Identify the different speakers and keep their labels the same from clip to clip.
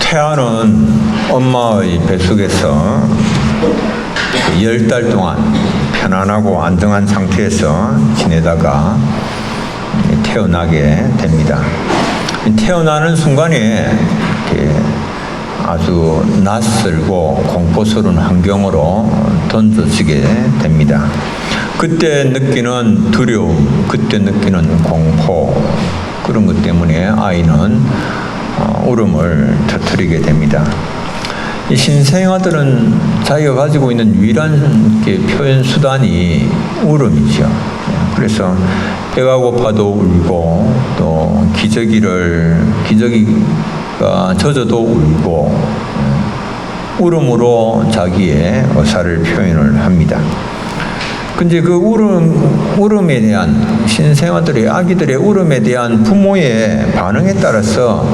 Speaker 1: 태아는 엄마의 뱃속에서 10달 동안 편안하고 안정한 상태에서 지내다가 태어나게 됩니다. 태어나는 순간에 아주 낯설고 공포스러운 환경으로 던져지게 됩니다. 그때 느끼는 두려움, 그때 느끼는 공포, 그런 것 때문에 아이는 울음을 터뜨리게 됩니다. 이 신생아들은 자기가 가지고 있는 유일한 표현 수단이 울음이죠. 그래서 배가 고파도 울고, 또 기저귀가 젖어도 울고, 울음으로 자기의 의사를 표현을 합니다. 근데 그 울음에 대한 아기들의 울음에 대한 부모의 반응에 따라서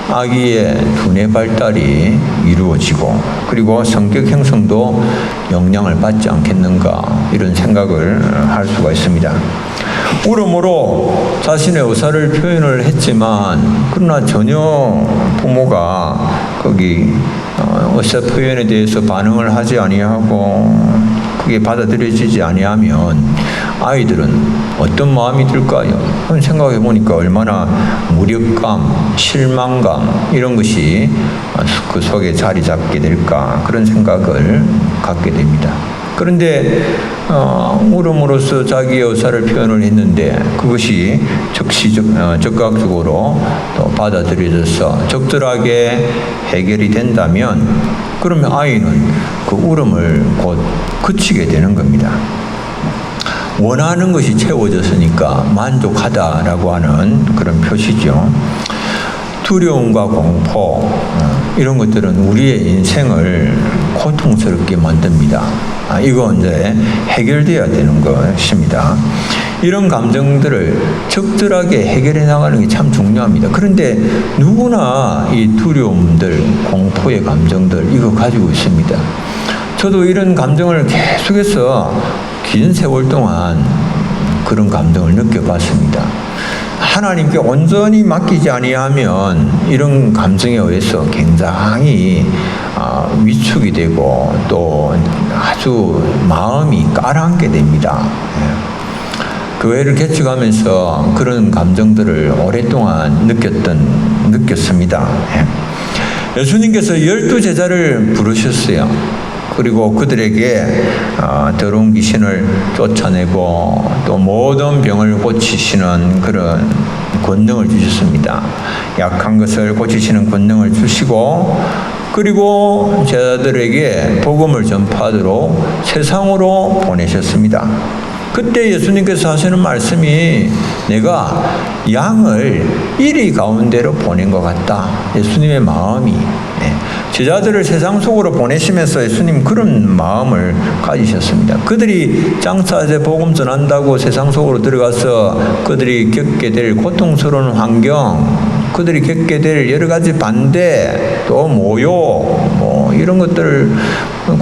Speaker 1: 아기의 두뇌 발달이 이루어지고, 그리고 성격 형성도 영향을 받지 않겠는가, 이런 생각을 할 수가 있습니다. 울음으로 자신의 의사를 표현을 했지만, 그러나 전혀 부모가 거기 의사 표현에 대해서 반응을 하지 아니하고 그게 받아들여지지 아니하면 아이들은 어떤 마음이 들까요? 생각해 보니까 얼마나 무력감, 실망감, 이런 것이 그 속에 자리 잡게 될까, 그런 생각을 갖게 됩니다. 그런데 울음으로써 자기의 의사를 표현을 했는데 그것이 적극적으로 또 받아들여져서 적절하게 해결이 된다면, 그러면 아이는 그 울음을 곧 그치게 되는 겁니다. 원하는 것이 채워졌으니까 만족하다라고 하는 그런 표시죠. 두려움과 공포, 이런 것들은 우리의 인생을 고통스럽게 만듭니다. 이거 이제 해결돼야 되는 것입니다. 이런 감정들을 적절하게 해결해 나가는 게 참 중요합니다. 그런데 누구나 이 두려움들, 공포의 감정들, 이거 가지고 있습니다. 저도 이런 감정을 계속해서 긴 세월 동안 그런 감정을 느껴봤습니다. 하나님께 온전히 맡기지 아니하면 이런 감정에 의해서 굉장히 위축이 되고 또 아주 마음이 가라앉게 됩니다. 교회를 개척하면서 그런 감정들을 오랫동안 느꼈습니다. 예수님께서 12제자를 부르셨어요. 그리고 그들에게 더러운 귀신을 쫓아내고 또 모든 병을 고치시는 그런 권능을 주셨습니다. 약한 것을 고치시는 권능을 주시고, 그리고 제자들에게 복음을 전파하도록 세상으로 보내셨습니다. 그때 예수님께서 하시는 말씀이 내가 양을 이리 가운데로 보낸 것 같다. 예수님의 마음이. 제자들을 세상 속으로 보내시면서 예수님 그런 마음을 가지셨습니다. 그들이 장사제 복음 전한다고 세상 속으로 들어가서 그들이 겪게 될 고통스러운 환경, 그들이 겪게 될 여러 가지 반대, 또 모욕, 이런 것들,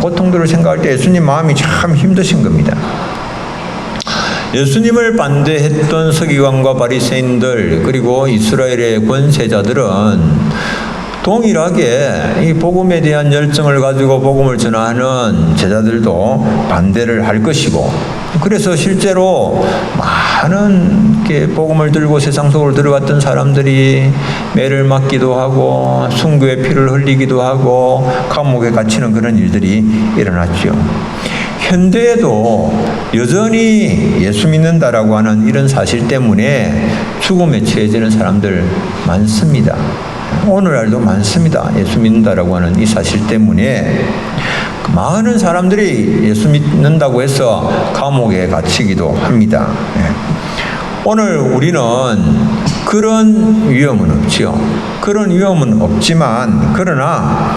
Speaker 1: 고통들을 생각할 때 예수님 마음이 참 힘드신 겁니다. 예수님을 반대했던 서기관과 바리새인들, 그리고 이스라엘의 권세자들은 동일하게 이 복음에 대한 열정을 가지고 복음을 전하는 제자들도 반대를 할 것이고, 그래서 실제로 많은 복음을 들고 세상 속으로 들어갔던 사람들이 매를 맞기도 하고 순교의 피를 흘리기도 하고 감옥에 갇히는 그런 일들이 일어났죠. 현대에도 여전히 예수 믿는다라고 하는 이런 사실 때문에 죽음에 처해지는 사람들 많습니다. 오늘날도 많습니다. 예수 믿는다라고 하는 이 사실 때문에 많은 사람들이 예수 믿는다고 해서 감옥에 갇히기도 합니다. 오늘 우리는 그런 위험은 없죠. 그런 위험은 없지만, 그러나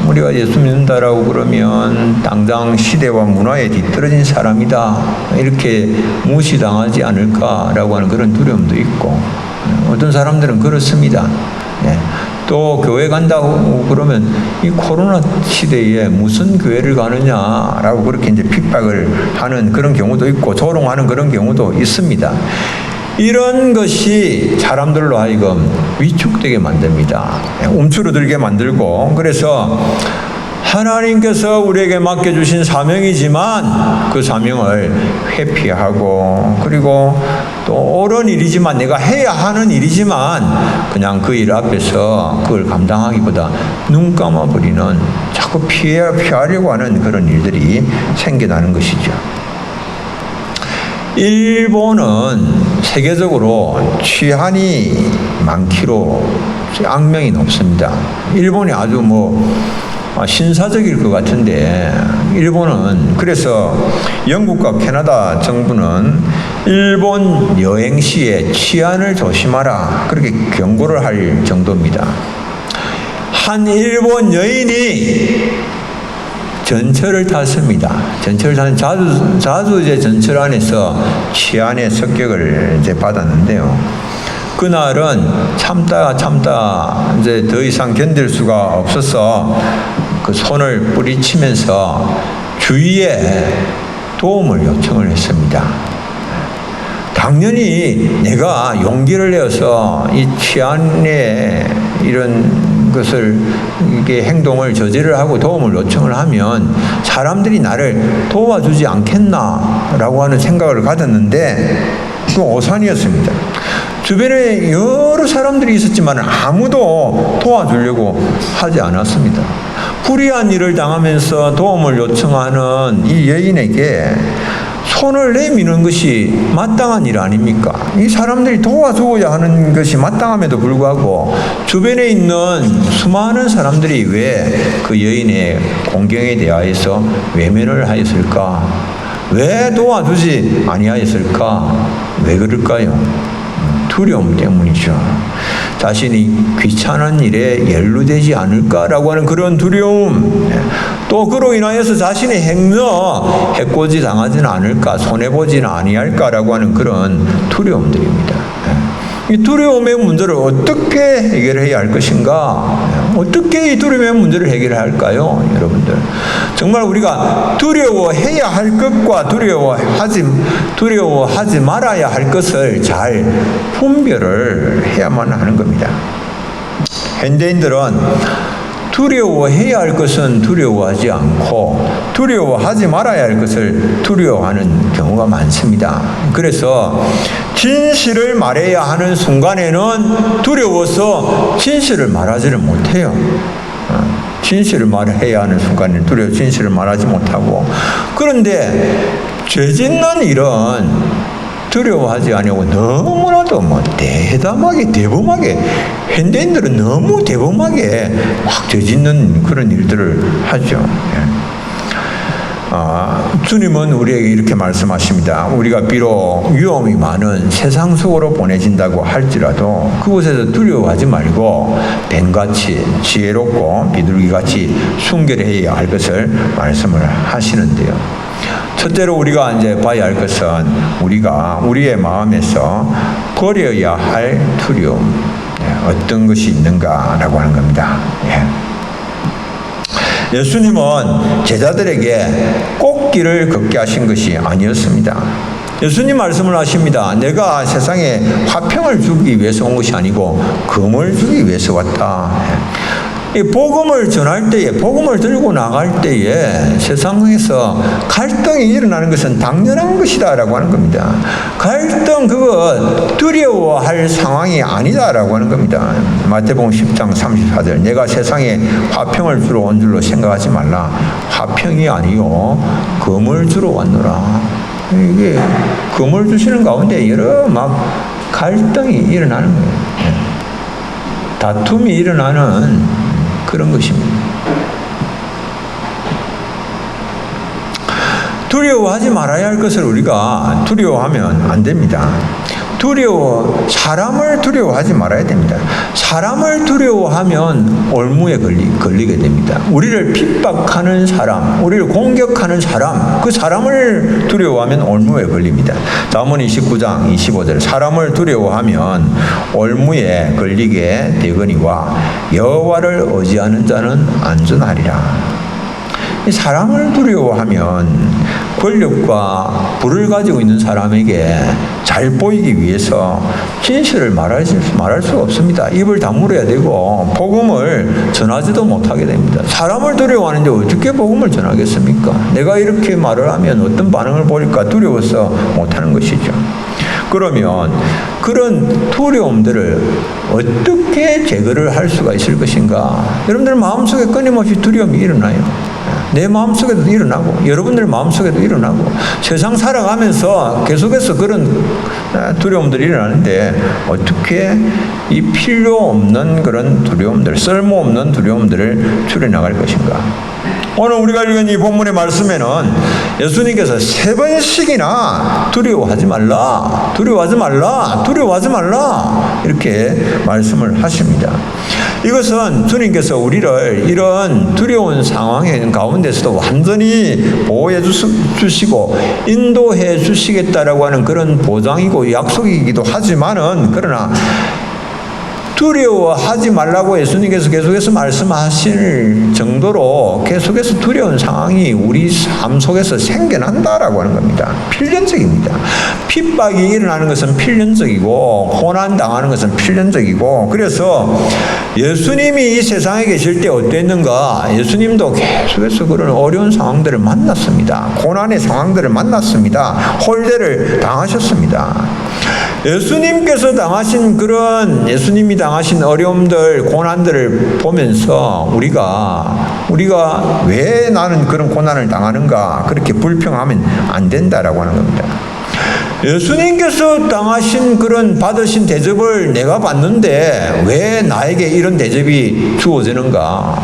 Speaker 1: 우리가 예수 믿는다라고 그러면 당장 시대와 문화에 뒤떨어진 사람이다, 이렇게 무시당하지 않을까라고 하는 그런 두려움도 있고, 어떤 사람들은 그렇습니다. 또 교회 간다고 그러면 이 코로나 시대에 무슨 교회를 가느냐라고 그렇게 이제 핍박을 하는 그런 경우도 있고 조롱하는 그런 경우도 있습니다. 이런 것이 사람들로 하여금 위축되게 만듭니다. 움츠러들게 만들고, 그래서 하나님께서 우리에게 맡겨주신 사명이지만 그 사명을 회피하고, 그리고 또 옳은 일이지만, 내가 해야 하는 일이지만 그냥 그 일 앞에서 그걸 감당하기보다 눈 감아버리는, 자꾸 피하려고 하는 그런 일들이 생겨나는 것이죠. 일본은 세계적으로 취한이 많기로 악명이 높습니다. 일본이 아주 신사적일 것 같은데, 일본은, 그래서 영국과 캐나다 정부는 일본 여행 시에 취한을 조심하라, 그렇게 경고를 할 정도입니다. 한 일본 여인이 전철을 탔습니다. 전철을 타는 자주 이제 전철 안에서 취한의 습격을 이제 받았는데요. 그날은 참다 이제 더 이상 견딜 수가 없어서 그 손을 뿌리치면서 주위에 도움을 요청을 했습니다. 당연히 내가 용기를 내어서 이 취한의 이런 것을, 이게 행동을 저지를 하고 도움을 요청을 하면 사람들이 나를 도와주지 않겠나라고 하는 생각을 가졌는데, 그 오산이었습니다. 주변에 여러 사람들이 있었지만 아무도 도와주려고 하지 않았습니다. 불의한 일을 당하면서 도움을 요청하는 이 여인에게 손을 내미는 것이 마땅한 일 아닙니까? 이 사람들이 도와줘야 하는 것이 마땅함에도 불구하고 주변에 있는 수많은 사람들이 왜 그 여인의 공경에 대하여서 외면을 하였을까? 왜 도와주지 아니하였을까? 왜 그럴까요? 두려움 때문이죠. 자신이 귀찮은 일에 연루되지 않을까라고 하는 그런 두려움, 또 그로 인하여서 자신의 행여 해코지 당하지는 않을까, 손해보지는 아니할까라고 하는 그런 두려움들입니다. 이 두려움의 문제를 어떻게 해결해야 할 것인가? 어떻게 이 두려움의 문제를 해결해야 할까요? 여러분들, 정말 우리가 두려워해야 할 것과 두려워하지 말아야 할 것을 잘 분별을 해야만 하는 겁니다. 현대인들은 두려워해야 할 것은 두려워하지 않고 두려워하지 말아야 할 것을 두려워하는 경우가 많습니다. 그래서 진실을 말해야 하는 순간에는 두려워서 진실을 말하지를 못해요. 진실을 말해야 하는 순간에는 두려워 진실을 말하지 못하고, 그런데 죄 짓는 일은 두려워하지 아니하고 너무나도 대범하게 현대인들은 너무 대범하게 막 죄짓는 그런 일들을 하죠. 주님은 우리에게 이렇게 말씀하십니다. 우리가 비록 위험이 많은 세상 속으로 보내진다고 할지라도 그곳에서 두려워하지 말고 뱀같이 지혜롭고 비둘기같이 순결해야 할 것을 말씀을 하시는데요. 첫째로 우리가 이제 봐야 할 것은 우리가 우리의 마음에서 버려야 할 두려움, 어떤 것이 있는가라고 하는 겁니다. 예수님은 제자들에게 꽃길을 걷게 하신 것이 아니었습니다. 예수님 말씀을 하십니다. 내가 세상에 화평을 주기 위해서 온 것이 아니고 금을 주기 위해서 왔다. 이 복음을 전할 때에, 복음을 들고 나갈 때에 세상에서 갈등이 일어나는 것은 당연한 것이다라고 하는 겁니다. 갈등, 그거 두려워할 상황이 아니다라고 하는 겁니다. 마태복음 10장 34절, 내가 세상에 화평을 주러 온 줄로 생각하지 말라. 화평이 아니요 금을 주러 왔노라. 이게 금을 주시는 가운데 여러 막 갈등이 일어나는 거예요. 다툼이 일어나는 그런 것입니다. 두려워하지 말아야 할 것을 우리가 두려워하면 안 됩니다. 사람을 두려워하지 말아야 됩니다. 사람을 두려워하면 올무에 걸리게 됩니다. 우리를 핍박하는 사람, 우리를 공격하는 사람, 그 사람을 두려워하면 올무에 걸립니다. 잠언 29장 25절, 사람을 두려워하면 올무에 걸리게 되거니와 여호와를 의지하는 자는 안전하리라. 사람을 두려워하면 권력과 부를 가지고 있는 사람에게 잘 보이기 위해서 진실을 말할 수가 없습니다. 입을 다물어야 되고 복음을 전하지도 못하게 됩니다. 사람을 두려워하는데 어떻게 복음을 전하겠습니까? 내가 이렇게 말을 하면 어떤 반응을 보일까 두려워서 못하는 것이죠. 그러면 그런 두려움들을 어떻게 제거를 할 수가 있을 것인가? 여러분들 마음속에 끊임없이 두려움이 일어나요. 내 마음속에도 일어나고 여러분들 마음속에도 일어나고 세상 살아가면서 계속해서 그런 두려움들이 일어나는데 어떻게 이 필요 없는 그런 두려움들, 쓸모없는 두려움들을 줄여나갈 것인가? 오늘 우리가 읽은 이 본문의 말씀에는 예수님께서 3번씩이나 두려워하지 말라, 두려워하지 말라, 두려워하지 말라 이렇게 말씀을 하십니다. 이것은 주님께서 우리를 이런 두려운 상황의 가운데서도 완전히 보호해 주시고 인도해 주시겠다라고 하는 그런 보장이고 약속이기도 하지만은 그러나 두려워하지 말라고 예수님께서 계속해서 말씀하실 정도로 계속해서 두려운 상황이 우리 삶 속에서 생겨난다라고 하는 겁니다. 필연적입니다. 핍박이 일어나는 것은 필연적이고 고난당하는 것은 필연적이고 그래서 예수님이 이 세상에 계실 때 어땠는가? 예수님도 계속해서 그런 어려운 상황들을 만났습니다. 고난의 상황들을 만났습니다. 홀대를 당하셨습니다. 예수님께서 당하신 그런 예수님이 당하신 어려움들, 고난들을 보면서 우리가 왜 나는 그런 고난을 당하는가 그렇게 불평하면 안 된다라고 하는 겁니다. 예수님께서 당하신 그런 받으신 대접을 내가 받는데 왜 나에게 이런 대접이 주어지는가?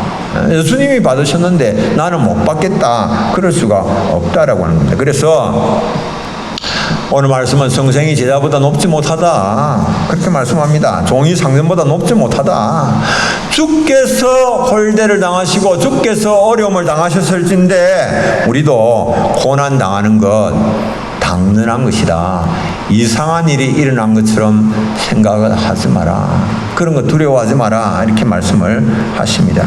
Speaker 1: 예수님이 받으셨는데 나는 못 받겠다. 그럴 수가 없다라고 하는 겁니다. 그래서 오늘 말씀은 성생이 제자보다 높지 못하다 그렇게 말씀합니다. 종이 상전보다 높지 못하다. 주께서 홀대를 당하시고 주께서 어려움을 당하셨을진데 우리도 고난 당하는 것 당연한 것이다. 이상한 일이 일어난 것처럼 생각을 하지 마라. 그런 거 두려워하지 마라. 이렇게 말씀을 하십니다.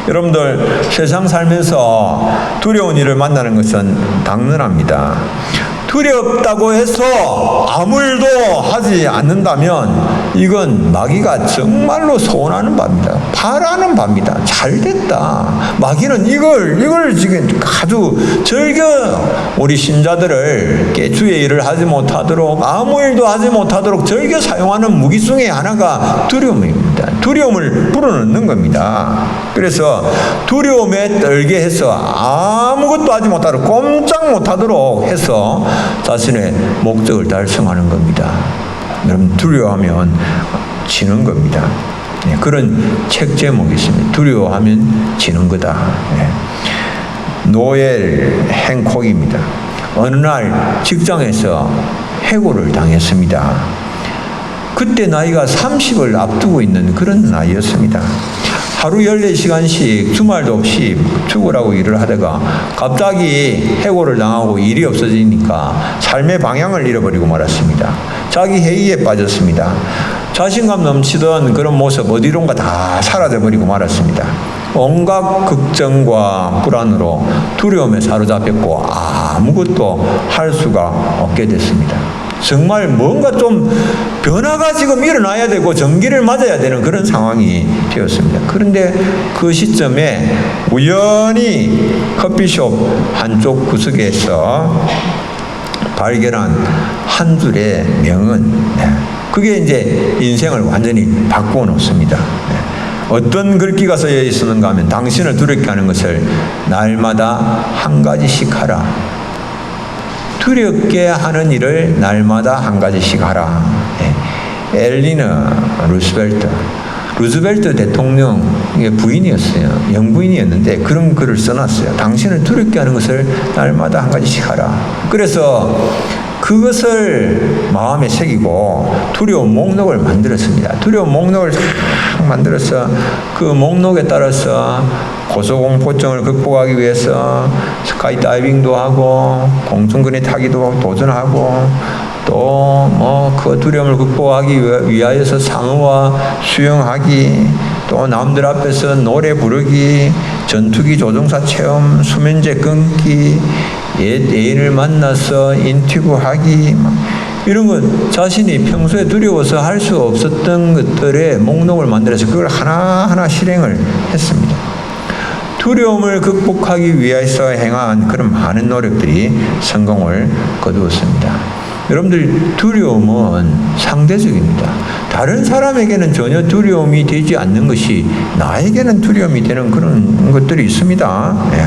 Speaker 1: 여러분들 세상 살면서 두려운 일을 만나는 것은 당연합니다. 두렵다고 해서 아무 일도 하지 않는다면 이건 마귀가 정말로 소원하는 바입니다. 바라는 바입니다. 잘 됐다. 마귀는 이걸 지금 아주 즐겨 우리 신자들을 주의 일을 하지 못하도록 아무 일도 하지 못하도록 즐겨 사용하는 무기 중에 하나가 두려움입니다. 두려움을 불어넣는 겁니다. 그래서 두려움에 떨게 해서 아무것도 하지 못하도록 꼼짝 못하도록 해서 자신의 목적을 달성하는 겁니다. 여러분 두려워하면 지는 겁니다. 네, 그런 책 제목이 있습니다. 두려워하면 지는 거다. 네. 노엘 행콕입니다. 어느 날 직장에서 해고를 당했습니다. 그때 나이가 30을 앞두고 있는 그런 나이였습니다. 하루 14시간씩 주말도 없이 죽으라고 일을 하다가 갑자기 해고를 당하고 일이 없어지니까 삶의 방향을 잃어버리고 말았습니다. 자기 회의에 빠졌습니다. 자신감 넘치던 그런 모습 어디론가 다 사라져버리고 말았습니다. 온갖 걱정과 불안으로 두려움에 사로잡혔고 아무것도 할 수가 없게 됐습니다. 정말 뭔가 좀 변화가 지금 일어나야 되고 전기를 맞아야 되는 그런 상황이 되었습니다. 그런데 그 시점에 우연히 커피숍 한쪽 구석에서 발견한 한 줄의 명언, 그게 이제 인생을 완전히 바꾸어 놓습니다. 어떤 글귀가 쓰여 있었는가 하면 당신을 두렵게 하는 것을 날마다 한 가지씩 하라. 두렵게 하는 일을 날마다 한 가지씩 하라. 엘리너 루즈벨트 대통령의 부인이었어요. 영부인이었는데 그런 글을 써놨어요. 당신을 두렵게 하는 것을 날마다 한 가지씩 하라. 그래서 그것을 마음에 새기고 두려움 목록을 만들었습니다. 두려움 목록을 싹 만들어서 그 목록에 따라서 고소공포증을 극복하기 위해서 스카이다이빙도 하고 공중근해 타기도 도전하고 또 그 두려움을 극복하기 위하여서 상어와 수영하기, 또 남들 앞에서 노래 부르기, 전투기 조종사 체험, 수면제 끊기, 옛 애인을 만나서 인티구하기, 이런 건 자신이 평소에 두려워서 할 수 없었던 것들의 목록을 만들어서 그걸 하나하나 실행을 했습니다. 두려움을 극복하기 위해서 행한 그런 많은 노력들이 성공을 거두었습니다. 여러분들, 두려움은 상대적입니다. 다른 사람에게는 전혀 두려움이 되지 않는 것이 나에게는 두려움이 되는 그런 것들이 있습니다. 예.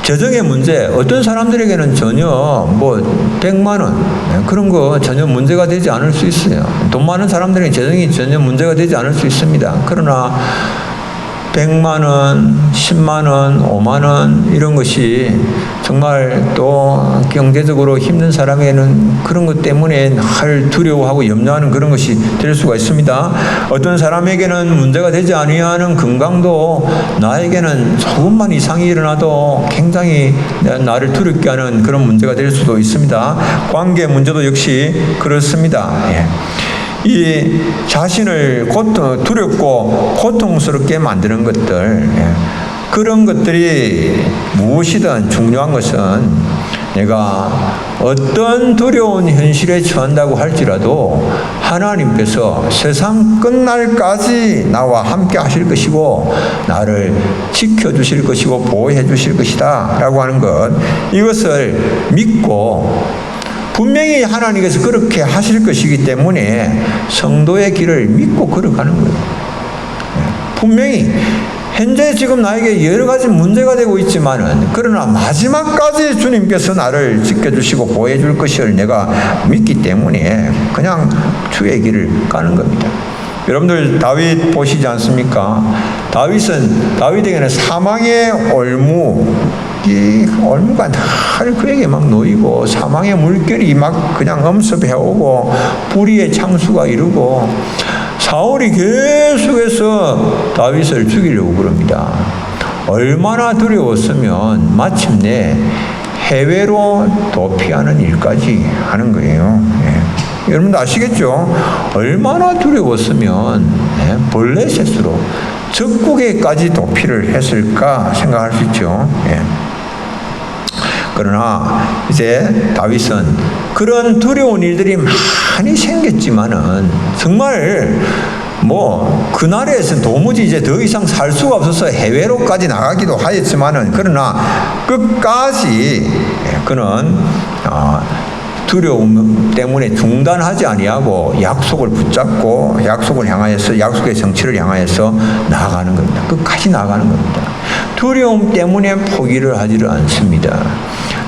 Speaker 1: 재정의 문제, 어떤 사람들에게는 전혀 100만 원 그런 거 전혀 문제가 되지 않을 수 있어요. 돈 많은 사람들에게 재정이 전혀 문제가 되지 않을 수 있습니다. 그러나 100만 원, 10만 원, 5만 원 이런 것이 정말 또 경제적으로 힘든 사람에게는 그런 것 때문에 할 두려워하고 염려하는 그런 것이 될 수가 있습니다. 어떤 사람에게는 문제가 되지 아니하는 건강도 나에게는 조금만 이상이 일어나도 굉장히 나를 두렵게 하는 그런 문제가 될 수도 있습니다. 관계 문제도 역시 그렇습니다. 예. 이 자신을 두렵고 고통스럽게 만드는 것들, 그런 것들이 무엇이든 중요한 것은 내가 어떤 두려운 현실에 처한다고 할지라도 하나님께서 세상 끝날까지 나와 함께 하실 것이고 나를 지켜주실 것이고 보호해 주실 것이다 라고 하는 것, 이것을 믿고 분명히 하나님께서 그렇게 하실 것이기 때문에 성도의 길을 믿고 걸어가는 거예요. 분명히 현재 지금 나에게 여러 가지 문제가 되고 있지만은, 그러나 마지막까지 주님께서 나를 지켜주시고 보호해 줄 것을 내가 믿기 때문에 그냥 주의 길을 가는 겁니다. 여러분들 다윗 보시지 않습니까? 다윗에게는 사망의 올무가 늘 그에게 막 놓이고 사망의 물결이 막 그냥 엄습해오고 불의의 창수가 이루고 사울이 계속해서 다윗을 죽이려고 그럽니다. 얼마나 두려웠으면 마침내 해외로 도피하는 일까지 하는 거예요. 예. 여러분도 아시겠죠? 얼마나 두려웠으면 블레셋으로 적국에까지 도피를 했을까 생각할 수 있죠. 예. 그러나 이제 다윗은 그런 두려운 일들이 많이 생겼지만은 정말 그날에서 도무지 이제 더 이상 살 수가 없어서 해외로까지 나가기도 하였지만은, 그러나 끝까지 그는 두려움 때문에 중단하지 아니하고 약속을 붙잡고 약속을 향하여서, 약속의 성취를 향하여서 나아가는 겁니다. 끝까지 나아가는 겁니다. 두려움 때문에 포기를 하지를 않습니다.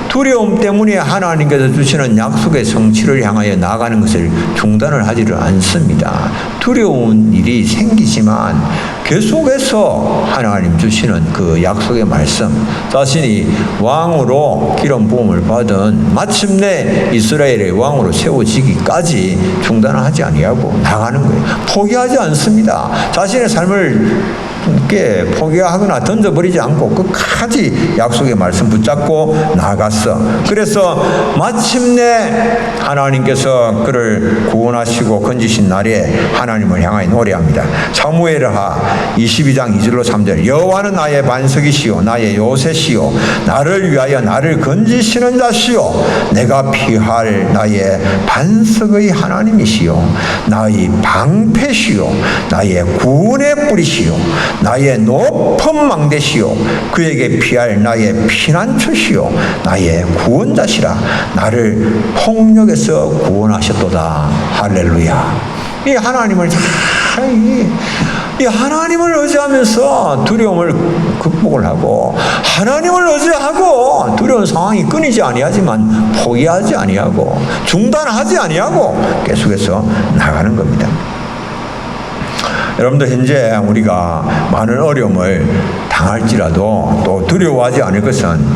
Speaker 1: 두려움 때문에 하나님께서 주시는 약속의 성취를 향하여 나아가는 것을 중단을 하지를 않습니다. 두려운 일이 생기지만 계속해서 하나님 주시는 그 약속의 말씀, 자신이 왕으로 기름 부음을 받은 마침내 이스라엘의 왕으로 세워지기까지 중단을 하지 아니하고 나가는 거예요. 포기하지 않습니다. 자신의 삶을 포기하거나 던져버리지 않고 끝까지 약속의 말씀 붙잡고 나아갔어. 그래서 마침내 하나님께서 그를 구원하시고 건지신 날에 하나님을 향하여 노래합니다. 사무엘하 22장 2절로 3절. 여호와는 나의 반석이시요 나의 요새시요 나를 위하여 나를 건지시는 자시요 내가 피할 나의 반석의 하나님이시요 나의 방패시요 나의 구원의 뿌리시요 나의 높은 망대시요 그에게 피할 나의 피난처시요 나의 구원자시라. 나를 폭력에서 구원하셨도다. 할렐루야. 이 하나님을 이 하나님을 의지하면서 두려움을 극복을 하고, 하나님을 의지하고 두려운 상황이 끊이지 아니하지만 포기하지 아니하고 중단하지 아니하고 계속해서 나가는 겁니다. 여러분들, 현재 우리가 많은 어려움을 당할지라도 또 두려워하지 않을 것은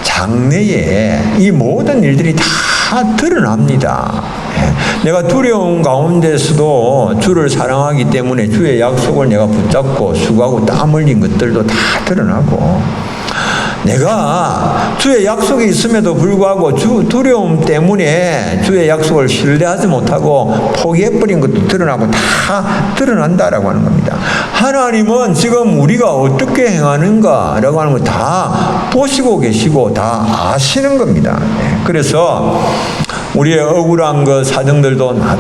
Speaker 1: 장래에 이 모든 일들이 다 드러납니다. 내가 두려운 가운데서도 주를 사랑하기 때문에 주의 약속을 내가 붙잡고 수고하고 땀 흘린 것들도 다 드러나고, 내가 주의 약속이 있음에도 불구하고 두려움 때문에 주의 약속을 신뢰하지 못하고 포기해버린 것도 드러나고 다 드러난다라고 하는 겁니다. 하나님은 지금 우리가 어떻게 행하는가라고 하는 걸 다 보시고 계시고 다 아시는 겁니다. 그래서 우리의 억울한 그 사정들도 다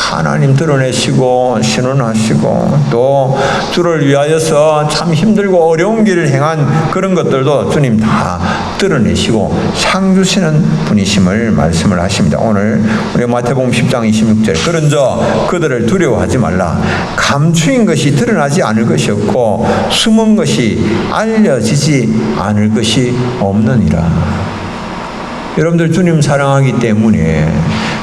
Speaker 1: 하나님 드러내시고 신원하시고 또 주를 위하여서 참 힘들고 어려운 길을 행한 그런 것들도 주님 다 드러내시고 상 주시는 분이심을 말씀을 하십니다. 오늘 우리 마태복음 10장 26절 그런저 그들을 두려워하지 말라. 감추인 것이 드러나지 않을 것이 없고 숨은 것이 알려지지 않을 것이 없느니라. 여러분들 주님 사랑하기 때문에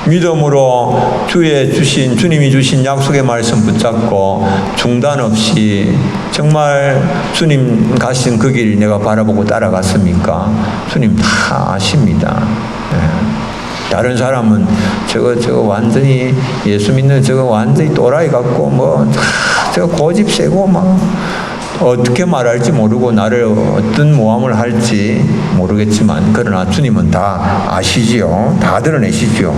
Speaker 1: 믿음으로 주님이 주신 약속의 말씀 붙잡고 중단 없이 정말 주님 가신 그 길 내가 바라보고 따라갔습니까? 주님 다 아십니다. 다른 사람은 저거 완전히 예수 믿는 저거 완전히 또라이 같고 저거 고집 세고 어떻게 말할지 모르고 나를 어떤 모함을 할지 모르겠지만 그러나 주님은 다 아시지요. 다 드러내시지요.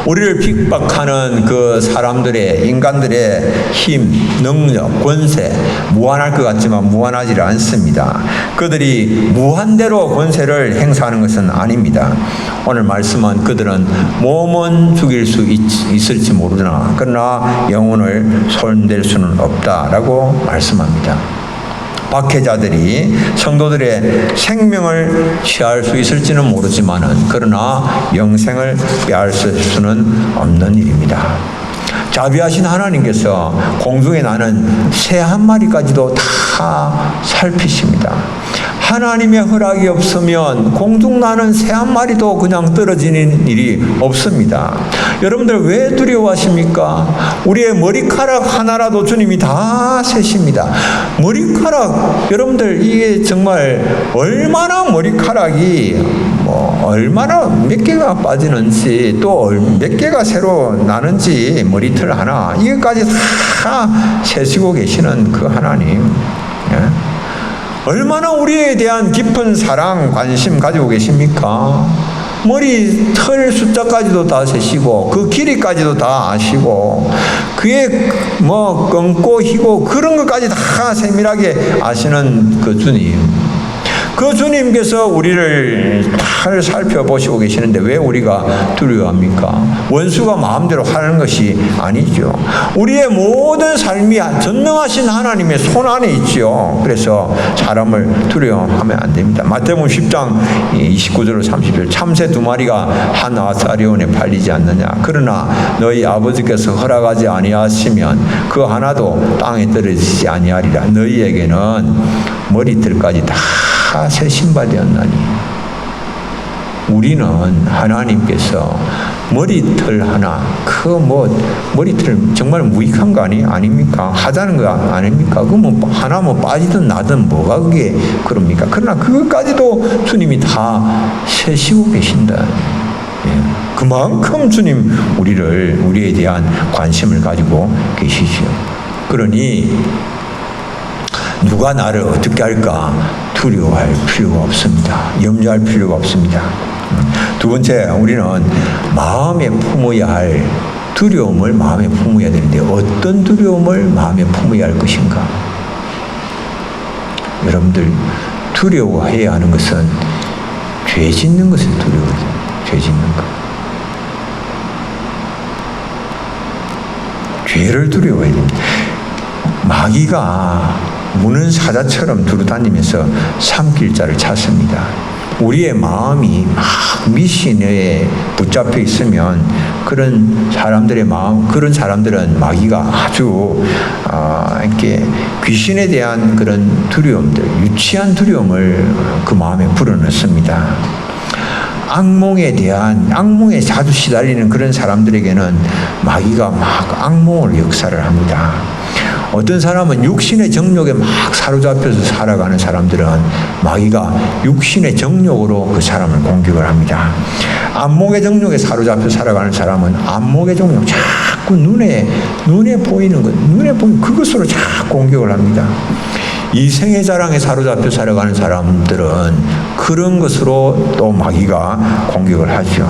Speaker 1: 우리를 핍박하는 그 사람들의 인간들의 힘, 능력, 권세 무한할 것 같지만 무한하지 않습니다. 그들이 무한대로 권세를 행사하는 것은 아닙니다. 오늘 말씀은 그들은 몸은 죽일 수 있을지 모르나 그러나 영혼을 손댈 수는 없다라고 말씀합니다. 박해자들이 성도들의 생명을 취할 수 있을지는 모르지만은 그러나 영생을 빼앗을 수는 없는 일입니다. 자비하신 하나님께서 공중에 나는 새 한 마리까지도 다 살피십니다. 하나님의 허락이 없으면 공중 나는 새 한 마리도 그냥 떨어지는 일이 없습니다. 여러분들 왜 두려워하십니까? 우리의 머리카락 하나라도 주님이 다 세십니다. 머리카락 여러분들 이게 정말 얼마나 머리카락이 얼마나 몇 개가 빠지는지 또 몇 개가 새로 나는지 머리털 하나 이것까지 다 세시고 계시는 그 하나님. 얼마나 우리에 대한 깊은 사랑, 관심 가지고 계십니까? 머리털 숫자까지도 다 세시고 그 길이까지도 다 아시고 그의 검고 희고 그런 것까지 다 세밀하게 아시는 그 주님. 그 주님께서 우리를 잘 살펴보시고 계시는데 왜 우리가 두려워합니까? 원수가 마음대로 하는 것이 아니죠. 우리의 모든 삶이 전능하신 하나님의 손 안에 있죠. 그래서 사람을 두려워하면 안 됩니다. 마태복음 10장 29절로 30절 참새 2마리가 한 아사리온에 팔리지 않느냐. 그러나 너희 아버지께서 허락하지 아니하시면 그 하나도 땅에 떨어지지 아니하리라. 너희에게는 머리털까지 다 새 신바 되었나니 우리는 하나님께서 머리털 하나 머리털 정말 무익한 거 아닙니까? 하자는 거 아닙니까? 그러면 하나 빠지든 나든 뭐가 그게 그럽니까? 그러나 그것까지도 주님이 다 세시고 계신다. 그만큼 주님 우리에 대한 관심을 가지고 계시죠. 그러니 누가 나를 어떻게 할까 두려워할 필요가 없습니다. 염려할 필요가 없습니다. 두 번째, 우리는 마음에 품어야 할 두려움을 마음에 품어야 되는데 어떤 두려움을 마음에 품어야 할 것인가? 여러분들 두려워해야 하는 것은 죄 짓는 것을 두려워해요. 죄 짓는 것. 죄를 두려워해야 됩니다. 마귀가 무는 사자처럼 두루다니면서 삼킬 자를 찾습니다. 우리의 마음이 막 미신에 붙잡혀 있으면 그런 사람들의 마음, 그런 사람들은 마귀가 아주 이렇게 귀신에 대한 그런 두려움들, 유치한 두려움을 그 마음에 불어넣습니다. 악몽에 자주 시달리는 그런 사람들에게는 마귀가 막 악몽을 역사를 합니다. 어떤 사람은 육신의 정욕에 막 사로잡혀서 살아가는 사람들은 마귀가 육신의 정욕으로 그 사람을 공격을 합니다. 안목의 정욕에 사로잡혀 살아가는 사람은 안목의 정욕, 자꾸 눈에 보이는 것, 그것으로 자꾸 공격을 합니다. 이생의 자랑에 사로잡혀 살아가는 사람들은 그런 것으로 또 마귀가 공격을 하죠.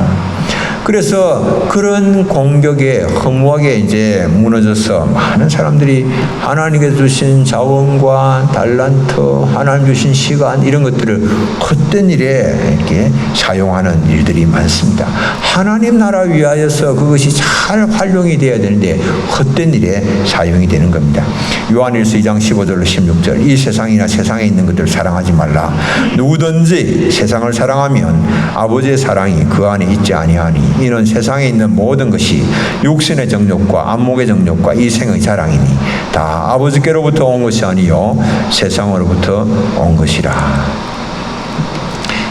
Speaker 1: 그래서 그런 공격에 허무하게 이제 무너져서 많은 사람들이 하나님께서 주신 자원과 달란트, 하나님 주신 시간 이런 것들을 헛된 일에 이렇게 사용하는 일들이 많습니다. 하나님 나라 위하여서 그것이 잘 활용이 되어야 되는데 헛된 일에 사용이 되는 겁니다. 요한일서 2장 15절로 16절 이 세상이나 세상에 있는 것들을 사랑하지 말라. 누구든지 세상을 사랑하면 아버지의 사랑이 그 안에 있지 아니하니 이는 세상에 있는 모든 것이 육신의 정욕과 안목의 정욕과 이 생의 자랑이니 다 아버지께로부터 온 것이 아니요 세상으로부터 온 것이라.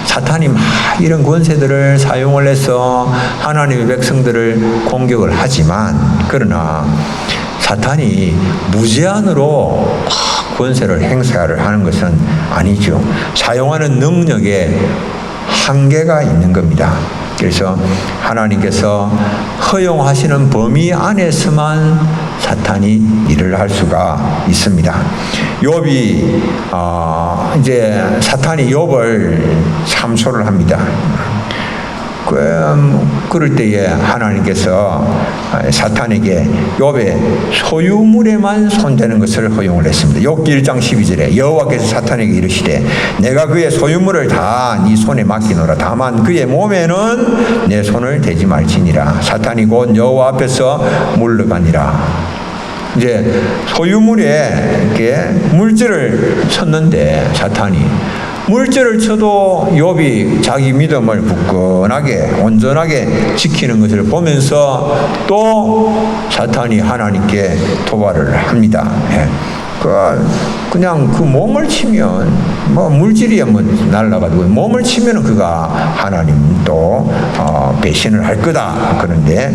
Speaker 1: 사탄이 막 이런 권세들을 사용을 해서 하나님의 백성들을 공격을 하지만 그러나 사탄이 무제한으로 권세를 행사를 하는 것은 아니죠. 사용하는 능력에 한계가 있는 겁니다. 그래서 하나님께서 허용하시는 범위 안에서만 사탄이 일을 할 수가 있습니다. 욥이 이제 사탄이 욥을 참소를 합니다. 그럴 때에 하나님께서 사탄에게 욥의 소유물에만 손대는 것을 허용을 했습니다. 욥기 1장 12절에 여호와께서 사탄에게 이르시되 내가 그의 소유물을 다 네 손에 맡기노라. 다만 그의 몸에는 내 손을 대지 말지니라. 사탄이 곧 여호와 앞에서 물러가니라. 이제 소유물에 이렇게 물질을 쳤는데 사탄이 물질을 쳐도 욥이 자기 믿음을 굳건하게 온전하게 지키는 것을 보면서 또 사탄이 하나님께 도발을 합니다. 그냥 그 몸을 치면 뭐 물질이야 뭐 날라가지고 몸을 치면은 그가 하나님 또 배신을 할 거다. 그런데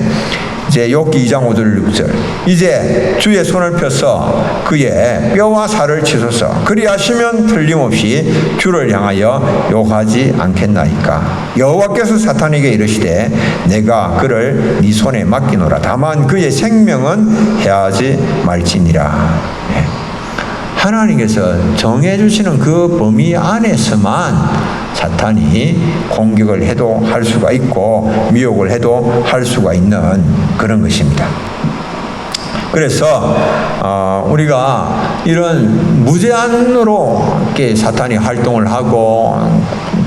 Speaker 1: 이제 욥기 2장 5절 6절 이제 주의 손을 펴서 그의 뼈와 살을 치소서. 그리하시면 틀림없이 주를 향하여 욕하지 않겠나이까. 여호와께서 사탄에게 이르시되 내가 그를 네 손에 맡기노라. 다만 그의 생명은 해하지 말지니라. 하나님께서 정해주시는 그 범위 안에서만 사탄이 공격을 해도 할 수가 있고 미혹을 해도 할 수가 있는 그런 것입니다. 그래서 우리가 이런 무제한으로 이렇게 사탄이 활동을 하고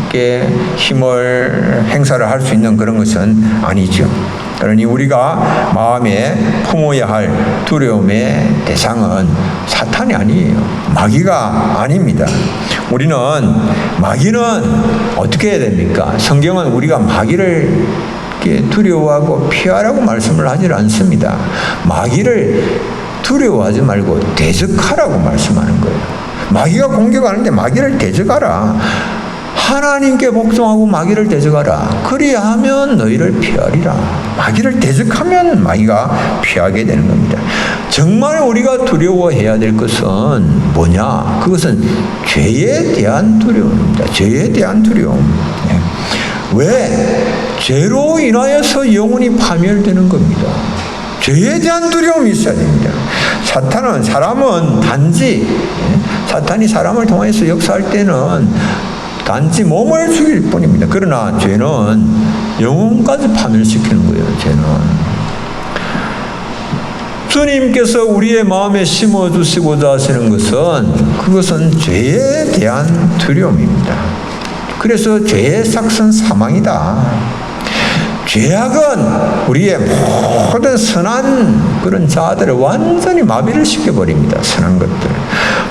Speaker 1: 이렇게 힘을 행사를 할 수 있는 그런 것은 아니죠. 그러니 우리가 마음에 품어야 할 두려움의 대상은 사탄이 아니에요. 마귀가 아닙니다. 마귀는 어떻게 해야 됩니까? 성경은 우리가 마귀를 두려워하고 피하라고 말씀을 하지 않습니다. 마귀를 두려워하지 말고 대적하라고 말씀하는 거예요. 마귀가 공격하는데 마귀를 대적하라. 하나님께 복종하고 마귀를 대적하라. 그리하면 너희를 피하리라. 마귀를 대적하면 마귀가 피하게 되는 겁니다. 정말 우리가 두려워해야 될 것은 뭐냐? 그것은 죄에 대한 두려움입니다. 죄에 대한 두려움. 왜? 죄로 인하여서 영혼이 파멸되는 겁니다. 죄에 대한 두려움이 있어야 됩니다. 사탄이 사람을 통해서 역사할 때는 단지 몸을 죽일 뿐입니다. 그러나 죄는 영혼까지 파멸시키는 거예요. 죄는 주님께서 우리의 마음에 심어주시고자 하시는 그것은 죄에 대한 두려움입니다. 그래서 죄의 삭은 사망이다. 죄악은 우리의 모든 선한 그런 자들을 완전히 마비를 시켜버립니다. 선한 것들.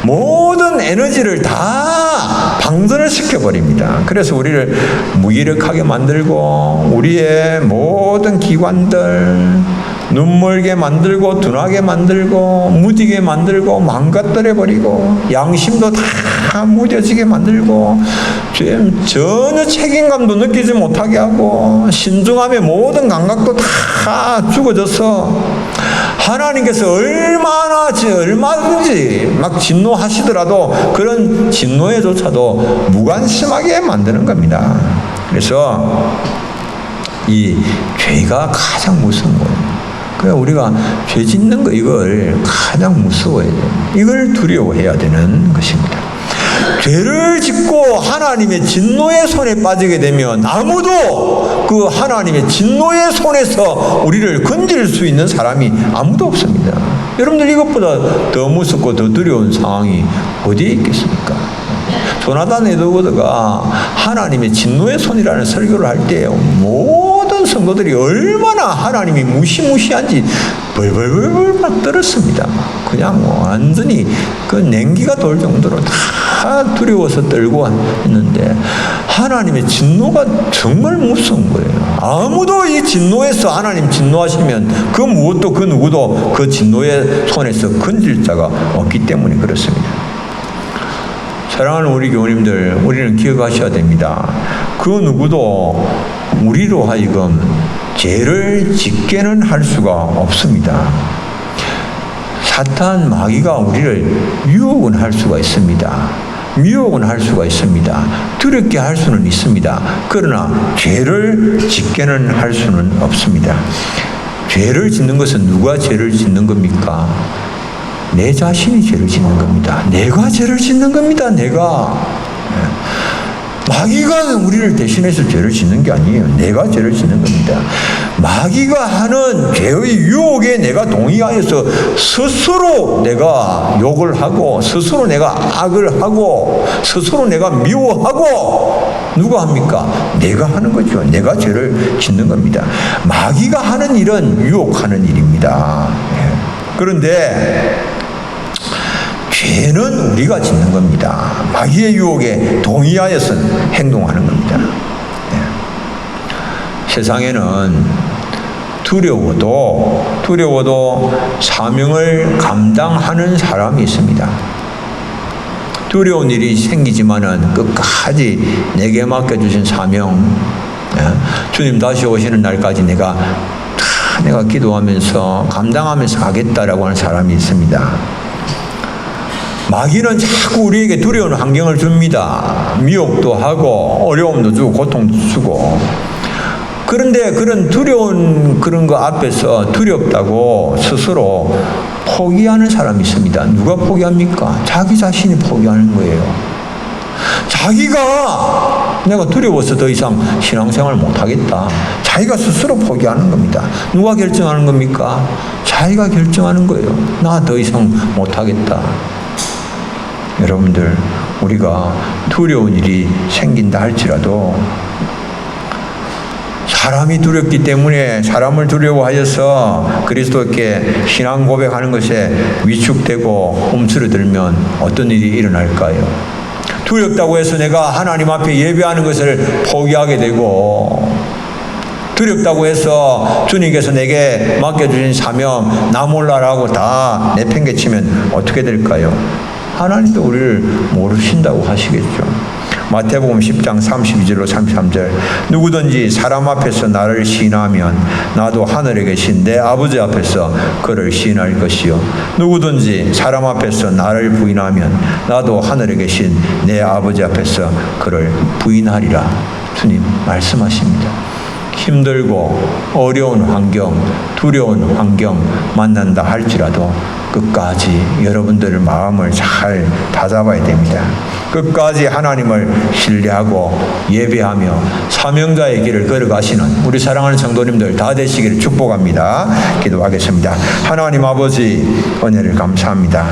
Speaker 1: 모든 에너지를 다 방전을 시켜버립니다. 그래서 우리를 무기력하게 만들고 우리의 모든 기관들 눈멀게 만들고 둔하게 만들고 무디게 만들고 망가뜨려버리고 양심도 다 무뎌지게 만들고 전혀 책임감도 느끼지 못하게 하고 신중함의 모든 감각도 다 죽어져서 하나님께서 얼마든지 막 진노하시더라도 그런 진노에조차도 무관심하게 만드는 겁니다. 그래서 이 죄가 가장 무서운 거예요. 그래서 우리가 죄 짓는 거 이걸 가장 무서워해야 돼요. 이걸 두려워해야 되는 것입니다. 죄를 짓고 하나님의 진노의 손에 빠지게 되면 아무도 그 하나님의 진노의 손에서 우리를 건질 수 있는 사람이 아무도 없습니다. 여러분들 이것보다 더 무섭고 더 두려운 상황이 어디에 있겠습니까? 조나단 에드워드가 하나님의 진노의 손이라는 설교를 할 때 모든 성도들이 얼마나 하나님이 무시무시한지 벌벌벌벌 막 떨었습니다. 그냥 완전히 그 냉기가 돌 정도로 다 두려워서 떨고 했는데 하나님의 진노가 정말 무서운 거예요. 아무도 이 진노에서 하나님 진노하시면 그 무엇도 그 누구도 그 진노의 손에서 건질 자가 없기 때문에 그렇습니다. 사랑하는 우리 교우님들, 우리는 기억하셔야 됩니다. 그 누구도 우리로 하여금 죄를 짓게는 할 수가 없습니다. 사탄 마귀가 우리를 유혹은 할 수가 있습니다. 미혹은 할 수가 있습니다. 두렵게 할 수는 있습니다. 그러나 죄를 짓게는 할 수는 없습니다. 죄를 짓는 것은 누가 죄를 짓는 겁니까? 내 자신이 죄를 짓는 겁니다. 내가 죄를 짓는 겁니다. 내가. 마귀가 우리를 대신해서 죄를 짓는 게 아니에요. 내가 죄를 짓는 겁니다. 마귀가 하는 죄의 유혹에 내가 동의하여서 스스로 내가 욕을 하고 스스로 내가 악을 하고 스스로 내가 미워하고 누가 합니까? 내가 하는 거죠. 내가 죄를 짓는 겁니다. 마귀가 하는 일은 유혹하는 일입니다. 그런데 죄는 우리가 짓는 겁니다. 마귀의 유혹에 동의하여서 행동하는 겁니다. 세상에는 두려워도 사명을 감당하는 사람이 있습니다. 두려운 일이 생기지만은 끝까지 내게 맡겨주신 사명, 주님 다시 오시는 날까지 내가 기도하면서 감당하면서 가겠다라고 하는 사람이 있습니다. 마귀는 자꾸 우리에게 두려운 환경을 줍니다. 미혹도 하고 어려움도 주고 고통도 주고. 그런데 그런 두려운 그런 거 앞에서 두렵다고 스스로 포기하는 사람이 있습니다. 누가 포기합니까? 자기 자신이 포기하는 거예요. 자기가 내가 두려워서 더 이상 신앙생활 못하겠다. 자기가 스스로 포기하는 겁니다. 누가 결정하는 겁니까? 자기가 결정하는 거예요. 나 더 이상 못하겠다. 여러분들, 우리가 두려운 일이 생긴다 할지라도 사람이 두렵기 때문에 사람을 두려워하여서 그리스도께 신앙 고백하는 것에 위축되고 움츠러들면 어떤 일이 일어날까요? 두렵다고 해서 내가 하나님 앞에 예배하는 것을 포기하게 되고 두렵다고 해서 주님께서 내게 맡겨주신 사명 나 몰라라고 다 내팽개치면 어떻게 될까요? 하나님도 우리를 모르신다고 하시겠죠. 마태복음 10장 32절로 33절 누구든지 사람 앞에서 나를 시인하면 나도 하늘에 계신 내 아버지 앞에서 그를 시인할 것이요 누구든지 사람 앞에서 나를 부인하면 나도 하늘에 계신 내 아버지 앞에서 그를 부인하리라. 주님 말씀하십니다. 힘들고 어려운 환경, 두려운 환경 만난다 할지라도 끝까지 여러분들의 마음을 잘 다잡아야 됩니다. 끝까지 하나님을 신뢰하고 예배하며 사명자의 길을 걸어가시는 우리 사랑하는 성도님들 다 되시기를 축복합니다. 기도하겠습니다. 하나님 아버지 은혜를 감사합니다.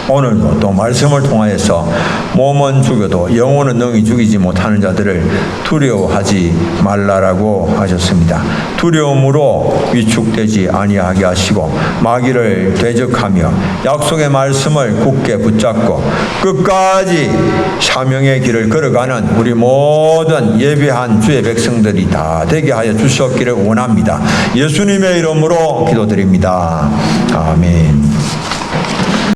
Speaker 1: 오늘도 또 말씀을 통하여서 몸은 죽여도 영혼은 능히 죽이지 못하는 자들을 두려워하지 말라라고 하셨습니다. 두려움으로 위축되지 아니하게 하시고 마귀를 대적하며 약속의 말씀을 굳게 붙잡고 끝까지 사명의 길을 걸어가는 우리 모든 예배한 주의 백성들이 다 되게 하여 주시옵기를 원합니다. 예수님의 이름으로 기도드립니다. 아멘.